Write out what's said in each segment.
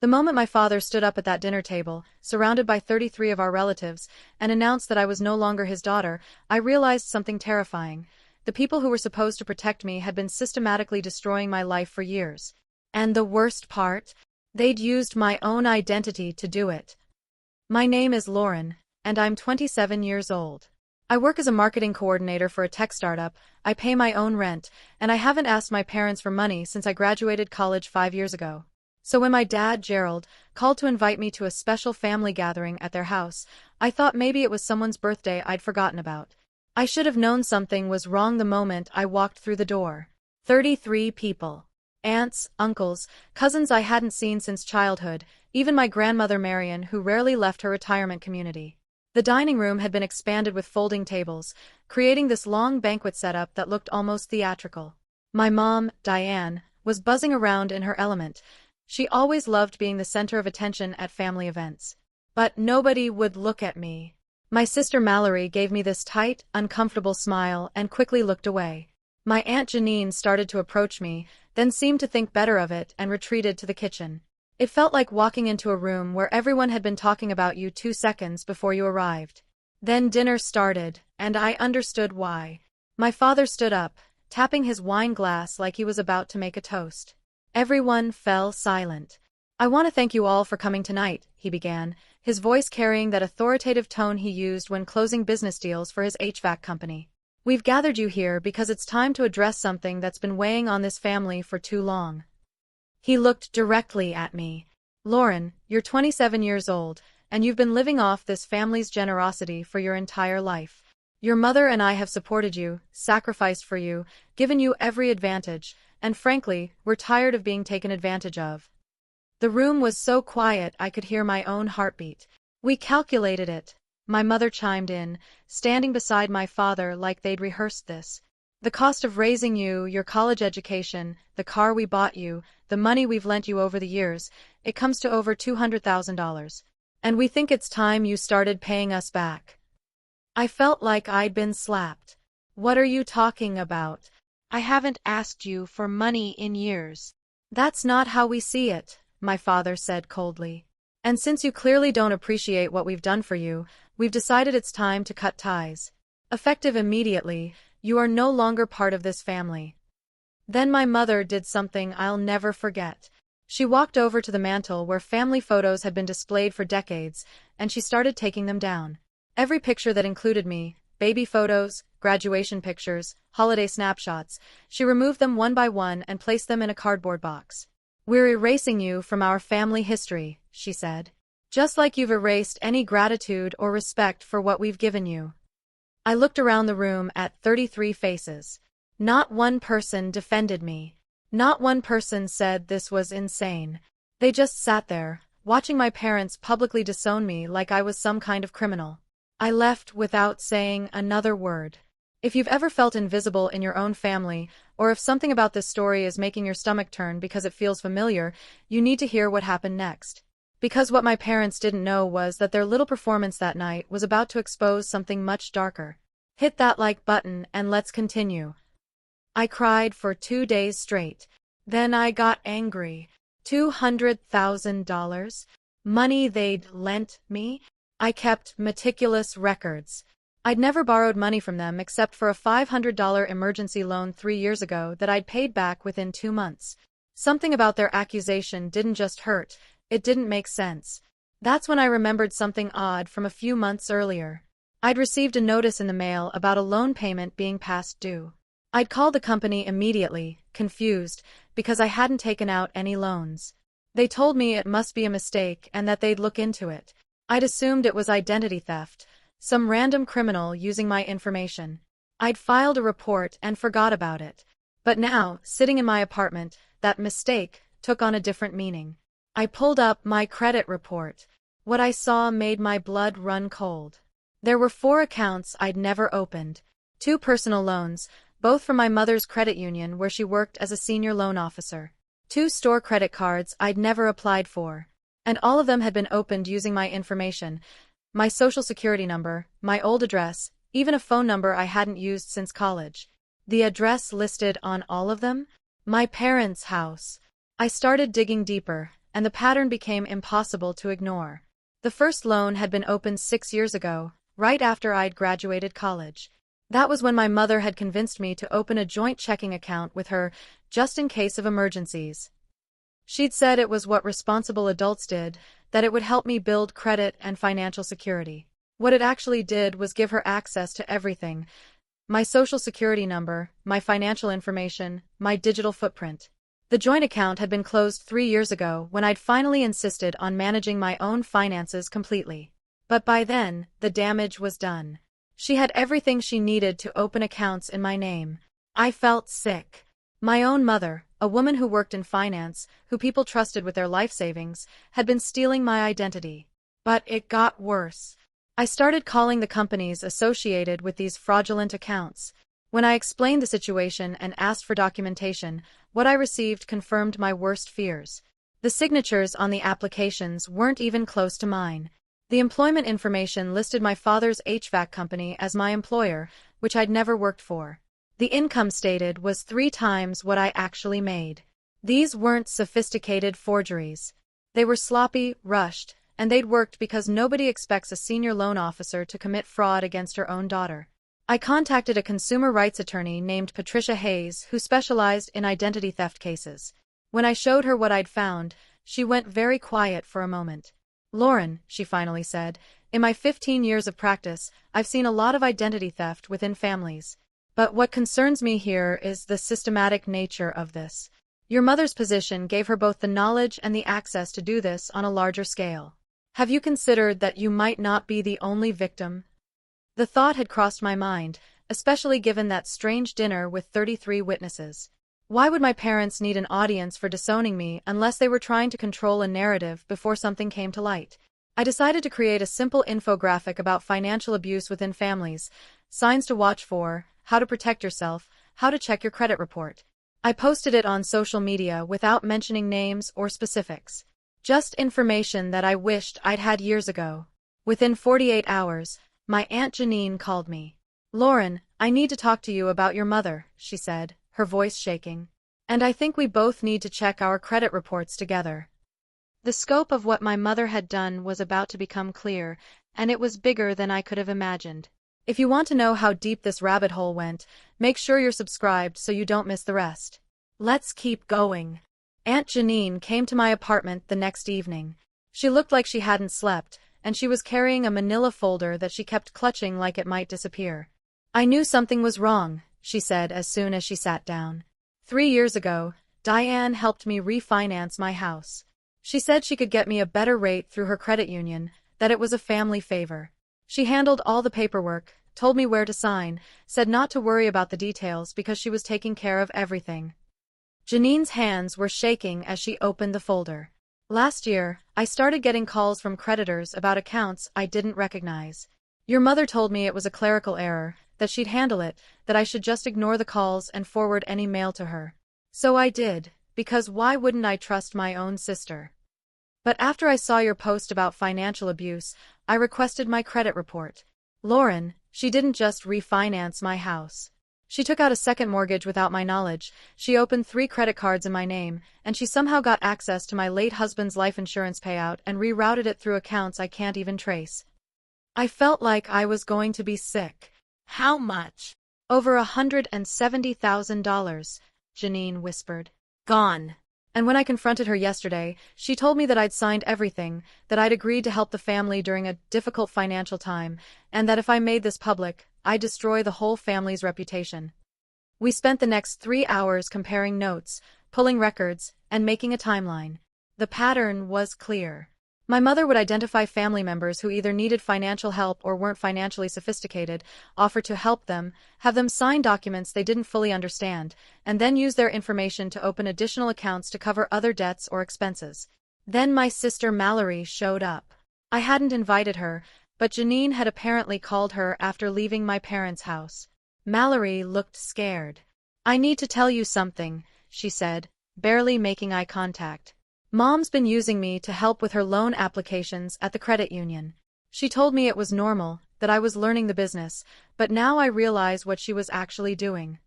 The moment my father stood up at that dinner table, surrounded by 33 of our relatives, and announced that I was no longer his daughter, I realized something terrifying. The people who were supposed to protect me had been systematically destroying my life for years. And the worst part? They'd used my own identity to do it. My name is Lauren, and I'm 27 years old. I work as a marketing coordinator for a tech startup, I pay my own rent, and I haven't asked my parents for money since I graduated college 5 years ago. So when my dad, Gerald, called to invite me to a special family gathering at their house, I thought maybe it was someone's birthday I'd forgotten about. I should have known something was wrong the moment I walked through the door. 33 people. Aunts, uncles, cousins I hadn't seen since childhood, even my grandmother Marion, who rarely left her retirement community. The dining room had been expanded with folding tables, creating this long banquet setup that looked almost theatrical. My mom, Diane, was buzzing around in her element. She always loved being the center of attention at family events. But nobody would look at me. My sister Mallory gave me this tight, uncomfortable smile and quickly looked away. My Aunt Janine started to approach me, then seemed to think better of it and retreated to the kitchen. It felt like walking into a room where everyone had been talking about you 2 seconds before you arrived. Then dinner started, and I understood why. My father stood up, tapping his wine glass like he was about to make a toast. Everyone fell silent. "I want to thank you all for coming tonight," he began, his voice carrying that authoritative tone he used when closing business deals for his HVAC company. "We've gathered you here because it's time to address something that's been weighing on this family for too long." He looked directly at me. "Lauren, you're 27 years old, and you've been living off this family's generosity for your entire life. Your mother and I have supported you, sacrificed for you, given you every advantage, and frankly, we're tired of being taken advantage of." The room was so quiet I could hear my own heartbeat. "We calculated it," my mother chimed in, standing beside my father like they'd rehearsed this. "The cost of raising you, your college education, the car we bought you, the money we've lent you over the years, it comes to over $200,000. And we think it's time you started paying us back." I felt like I'd been slapped. "What are you talking about? I haven't asked you for money in years." "That's not how we see it," my father said coldly. "And since you clearly don't appreciate what we've done for you, we've decided it's time to cut ties. Effective immediately, you are no longer part of this family." Then my mother did something I'll never forget. She walked over to the mantel where family photos had been displayed for decades, and she started taking them down. Every picture that included me, baby photos, graduation pictures, holiday snapshots, she removed them one by one and placed them in a cardboard box. "We're erasing you from our family history," she said. "Just like you've erased any gratitude or respect for what we've given you." I looked around the room at 33 faces. Not one person defended me. Not one person said this was insane. They just sat there, watching my parents publicly disown me like I was some kind of criminal. I left without saying another word. If you've ever felt invisible in your own family, or if something about this story is making your stomach turn because it feels familiar, you need to hear what happened next. Because what my parents didn't know was that their little performance that night was about to expose something much darker. Hit that like button and let's continue. I cried for 2 days straight. Then I got angry. $200,000? Money they'd lent me? I kept meticulous records. I'd never borrowed money from them except for a $500 emergency loan 3 years ago that I'd paid back within 2 months. Something about their accusation didn't just hurt, it didn't make sense. That's when I remembered something odd from a few months earlier. I'd received a notice in the mail about a loan payment being past due. I'd called the company immediately, confused, because I hadn't taken out any loans. They told me it must be a mistake and that they'd look into it. I'd assumed it was identity theft, some random criminal using my information. I'd filed a report and forgot about it. But now, sitting in my apartment, that mistake took on a different meaning. I pulled up my credit report. What I saw made my blood run cold. There were 4 accounts I'd never opened. 2 personal loans, both from my mother's credit union where she worked as a senior loan officer. 2 store credit cards I'd never applied for. And all of them had been opened using my information. My social security number, my old address, even a phone number I hadn't used since college. The address listed on all of them? My parents' house. I started digging deeper, and the pattern became impossible to ignore. The first loan had been opened 6 years ago, right after I'd graduated college. That was when my mother had convinced me to open a joint checking account with her, just in case of emergencies. She'd said it was what responsible adults did, that it would help me build credit and financial security. What it actually did was give her access to everything: my social security number, my financial information, my digital footprint. The joint account had been closed 3 years ago when I'd finally insisted on managing my own finances completely. But by then, the damage was done. She had everything she needed to open accounts in my name. I felt sick. My own mother, a woman who worked in finance, who people trusted with their life savings, had been stealing my identity. But it got worse. I started calling the companies associated with these fraudulent accounts. When I explained the situation and asked for documentation, what I received confirmed my worst fears. The signatures on the applications weren't even close to mine. The employment information listed my father's HVAC company as my employer, which I'd never worked for. The income stated was 3 times what I actually made. These weren't sophisticated forgeries. They were sloppy, rushed, and they'd worked because nobody expects a senior loan officer to commit fraud against her own daughter. I contacted a consumer rights attorney named Patricia Hayes, who specialized in identity theft cases. When I showed her what I'd found, she went very quiet for a moment. "Lauren," she finally said, "in my 15 years of practice, I've seen a lot of identity theft within families. But what concerns me here is the systematic nature of this. Your mother's position gave her both the knowledge and the access to do this on a larger scale. Have you considered that you might not be the only victim?" The thought had crossed my mind, especially given that strange dinner with 33 witnesses. Why would my parents need an audience for disowning me unless they were trying to control a narrative before something came to light? I decided to create a simple infographic about financial abuse within families, signs to watch for, how to protect yourself, how to check your credit report. I posted it on social media without mentioning names or specifics. Just information that I wished I'd had years ago. Within 48 hours, my Aunt Janine called me. "Lauren, I need to talk to you about your mother," she said, her voice shaking. "And I think we both need to check our credit reports together." The scope of what my mother had done was about to become clear, and it was bigger than I could have imagined. If you want to know how deep this rabbit hole went, make sure you're subscribed so you don't miss the rest. Let's keep going. Aunt Janine came to my apartment the next evening. She looked like she hadn't slept, and she was carrying a manila folder that she kept clutching like it might disappear. "I knew something was wrong," she said as soon as she sat down. 3 years ago, Diane helped me refinance my house. She said she could get me a better rate through her credit union, that it was a family favor. She handled all the paperwork, told me where to sign, said not to worry about the details because she was taking care of everything. Janine's hands were shaking as she opened the folder. "Last year, I started getting calls from creditors about accounts I didn't recognize. Your mother told me it was a clerical error, that she'd handle it, that I should just ignore the calls and forward any mail to her. So I did, because why wouldn't I trust my own sister? But after I saw your post about financial abuse, I requested my credit report. Lauren, she didn't just refinance my house. She took out a second mortgage without my knowledge, she opened 3 credit cards in my name, and she somehow got access to my late husband's life insurance payout and rerouted it through accounts I can't even trace." I felt like I was going to be sick. "How much?" "Over $170,000, Janine whispered. "Gone." And when I confronted her yesterday, she told me that I'd signed everything, that I'd agreed to help the family during a difficult financial time, and that if I made this public, I'd destroy the whole family's reputation. We spent the next 3 hours comparing notes, pulling records, and making a timeline. The pattern was clear. My mother would identify family members who either needed financial help or weren't financially sophisticated, offer to help them, have them sign documents they didn't fully understand, and then use their information to open additional accounts to cover other debts or expenses. Then my sister Mallory showed up. I hadn't invited her, but Janine had apparently called her after leaving my parents' house. Mallory looked scared. "I need to tell you something," she said, barely making eye contact. "Mom's been using me to help with her loan applications at the credit union. She told me it was normal, that I was learning the business, but now I realize what she was actually doing."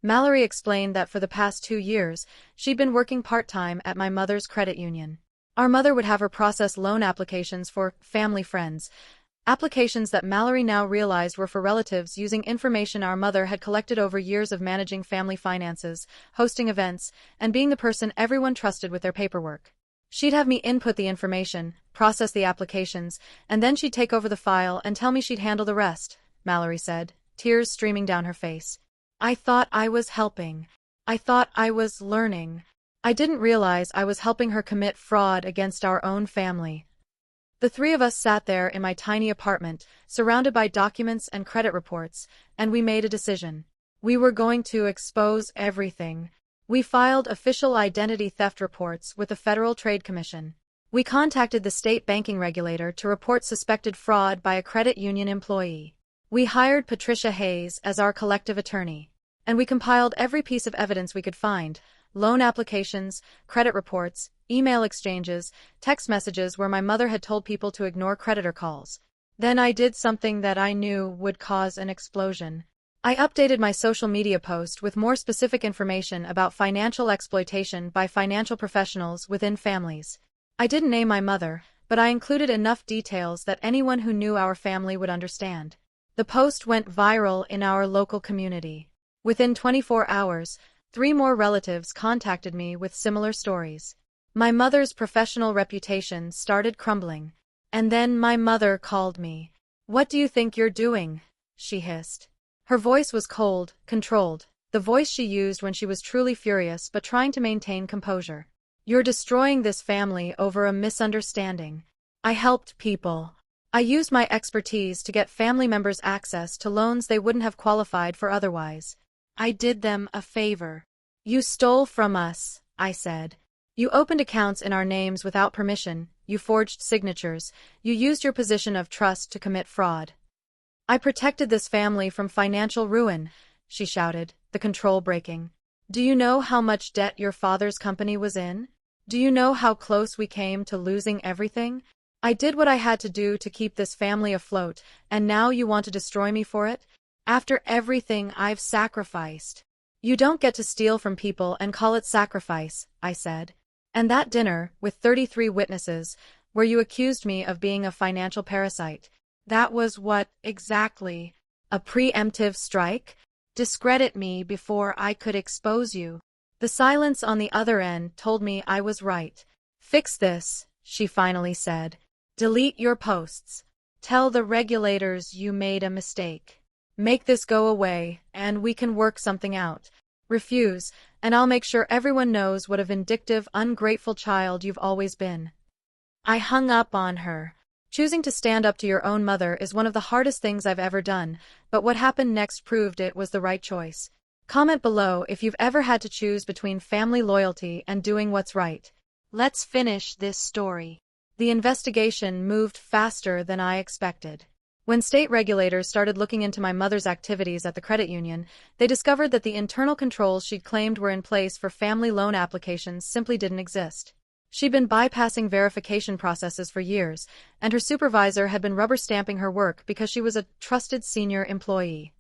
Mallory explained that for the past 2 years, she'd been working part-time at my mother's credit union. Our mother would have her process loan applications for family friends, applications that Mallory now realized were for relatives using information our mother had collected over years of managing family finances, hosting events, and being the person everyone trusted with their paperwork. She'd have me input the information, process the applications, and then she'd take over the file and tell me she'd handle the rest, Mallory said, tears streaming down her face. I thought I was helping. I thought I was learning. I didn't realize I was helping her commit fraud against our own family. The three of us sat there in my tiny apartment, surrounded by documents and credit reports, and we made a decision. We were going to expose everything. We filed official identity theft reports with the Federal Trade Commission. We contacted the state banking regulator to report suspected fraud by a credit union employee. We hired Patricia Hayes as our collective attorney. And we compiled every piece of evidence we could find: loan applications, credit reports, email exchanges, text messages where my mother had told people to ignore creditor calls. Then I did something that I knew would cause an explosion. I updated my social media post with more specific information about financial exploitation by financial professionals within families. I didn't name my mother, but I included enough details that anyone who knew our family would understand. The post went viral in our local community. Within 24 hours, 3 more relatives contacted me with similar stories. My mother's professional reputation started crumbling. And then my mother called me. "What do you think you're doing?" she hissed. Her voice was cold, controlled, the voice she used when she was truly furious but trying to maintain composure. "You're destroying this family over a misunderstanding. I helped people. I used my expertise to get family members access to loans they wouldn't have qualified for otherwise. I did them a favor." "You stole from us," I said. "You opened accounts in our names without permission, you forged signatures, you used your position of trust to commit fraud." "I protected this family from financial ruin," she shouted, the control breaking. "Do you know how much debt your father's company was in? Do you know how close we came to losing everything? I did what I had to do to keep this family afloat, and now you want to destroy me for it? After everything I've sacrificed." "You don't get to steal from people and call it sacrifice," I said. "And that dinner, with 33 witnesses, where you accused me of being a financial parasite, that was what exactly? A preemptive strike? Discredit me before I could expose you." The silence on the other end told me I was right. "Fix this," she finally said. "Delete your posts. Tell the regulators you made a mistake. Make this go away, and we can work something out. Refuse, and I'll make sure everyone knows what a vindictive, ungrateful child you've always been." I hung up on her. Choosing to stand up to your own mother is one of the hardest things I've ever done, but what happened next proved it was the right choice. Comment below if you've ever had to choose between family loyalty and doing what's right. Let's finish this story. The investigation moved faster than I expected. When state regulators started looking into my mother's activities at the credit union, they discovered that the internal controls she'd claimed were in place for family loan applications simply didn't exist. She'd been bypassing verification processes for years, and her supervisor had been rubber-stamping her work because she was a trusted senior employee.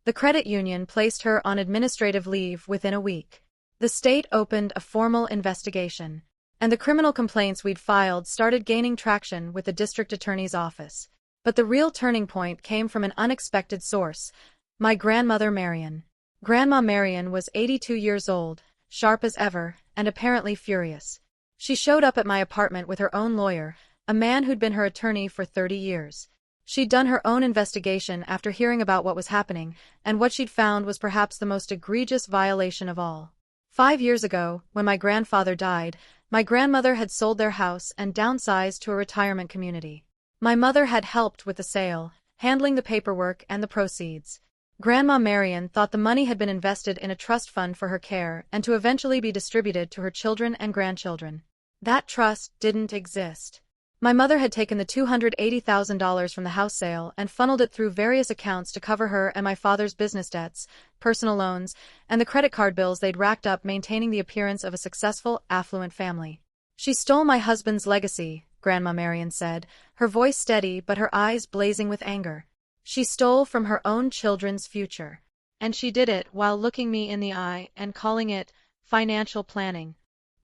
The credit union placed her on administrative leave within a week. The state opened a formal investigation, and the criminal complaints we'd filed started gaining traction with the district attorney's office. But the real turning point came from an unexpected source: my grandmother Marion. Grandma Marion was 82 years old, sharp as ever, and apparently furious. She showed up at my apartment with her own lawyer, a man who'd been her attorney for 30 years. She'd done her own investigation after hearing about what was happening, and what she'd found was perhaps the most egregious violation of all. 5 years ago, when my grandfather died, my grandmother had sold their house and downsized to a retirement community. My mother had helped with the sale, handling the paperwork and the proceeds. Grandma Marion thought the money had been invested in a trust fund for her care and to eventually be distributed to her children and grandchildren. That trust didn't exist. My mother had taken the $280,000 from the house sale and funneled it through various accounts to cover her and my father's business debts, personal loans, and the credit card bills they'd racked up maintaining the appearance of a successful, affluent family. "She stole my husband's legacy," Grandma Marion said, her voice steady but her eyes blazing with anger. "She stole from her own children's future. And she did it while looking me in the eye and calling it financial planning.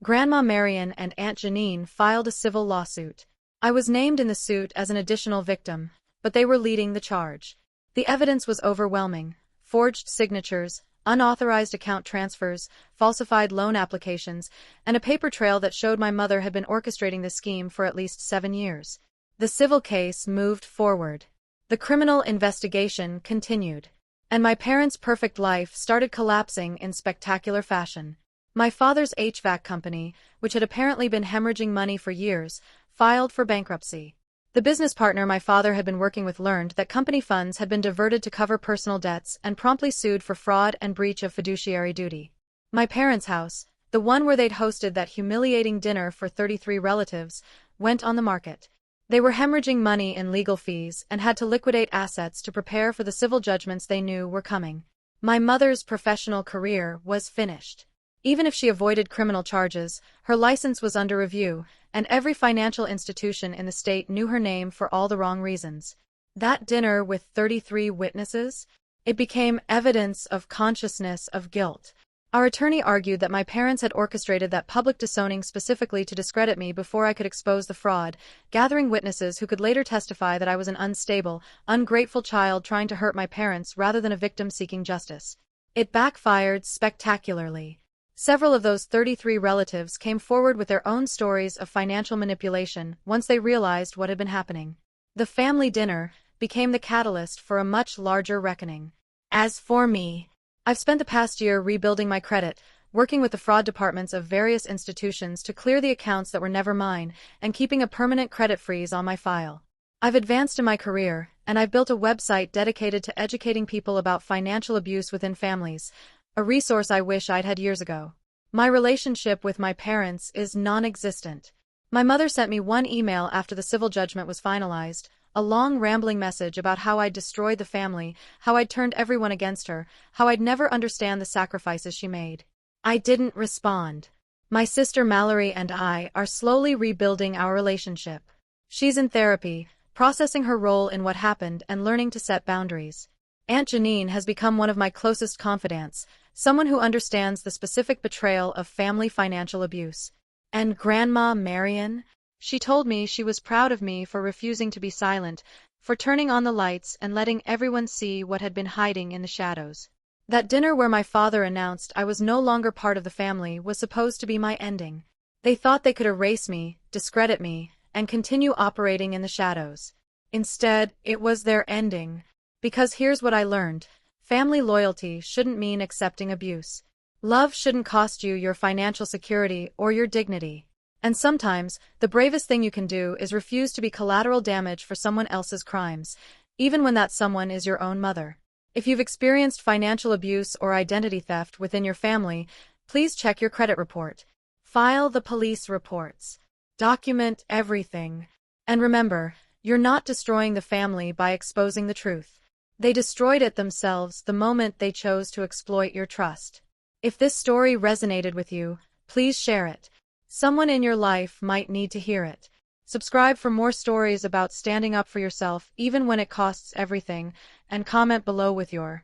Grandma Marian and Aunt Janine filed a civil lawsuit. I was named in the suit as an additional victim, but they were leading the charge. The evidence was overwhelming: forged signatures, unauthorized account transfers, falsified loan applications, and a paper trail that showed my mother had been orchestrating the scheme for at least 7 years. The civil case moved forward. The criminal investigation continued. And my parents' perfect life started collapsing in spectacular fashion. My father's HVAC company, which had apparently been hemorrhaging money for years, filed for bankruptcy. The business partner my father had been working with learned that company funds had been diverted to cover personal debts and promptly sued for fraud and breach of fiduciary duty. My parents' house, the one where they'd hosted that humiliating dinner for 33 relatives, went on the market. They were hemorrhaging money in legal fees and had to liquidate assets to prepare for the civil judgments they knew were coming. My mother's professional career was finished. Even if she avoided criminal charges, her license was under review, and every financial institution in the state knew her name for all the wrong reasons. That dinner with 33 witnesses? It became evidence of consciousness of guilt. Our attorney argued that my parents had orchestrated that public disowning specifically to discredit me before I could expose the fraud, gathering witnesses who could later testify that I was an unstable, ungrateful child trying to hurt my parents rather than a victim seeking justice. It backfired spectacularly. Several of those 33 relatives came forward with their own stories of financial manipulation once they realized what had been happening. The family dinner became the catalyst for a much larger reckoning. As for me, I've spent the past year rebuilding my credit, working with the fraud departments of various institutions to clear the accounts that were never mine, and keeping a permanent credit freeze on my file. I've advanced in my career, and I've built a website dedicated to educating people about financial abuse within families, a resource I wish I'd had years ago. My relationship with my parents is non-existent. My mother sent me one email after the civil judgment was finalized, a long rambling message about how I'd destroyed the family, how I'd turned everyone against her, how I'd never understand the sacrifices she made. I didn't respond. My sister Mallory and I are slowly rebuilding our relationship. She's in therapy, processing her role in what happened and learning to set boundaries. Aunt Janine has become one of my closest confidants, someone who understands the specific betrayal of family financial abuse. And Grandma Marian? She told me she was proud of me for refusing to be silent, for turning on the lights and letting everyone see what had been hiding in the shadows. That dinner where my father announced I was no longer part of the family was supposed to be my ending. They thought they could erase me, discredit me, and continue operating in the shadows. Instead, it was their ending. Because here's what I learned. Family loyalty shouldn't mean accepting abuse. Love shouldn't cost you your financial security or your dignity. And sometimes, the bravest thing you can do is refuse to be collateral damage for someone else's crimes, even when that someone is your own mother. If you've experienced financial abuse or identity theft within your family, please check your credit report. File the police reports. Document everything. And remember, you're not destroying the family by exposing the truth. They destroyed it themselves the moment they chose to exploit your trust. If this story resonated with you, please share it. Someone in your life might need to hear it. Subscribe for more stories about standing up for yourself even when it costs everything, and comment below with your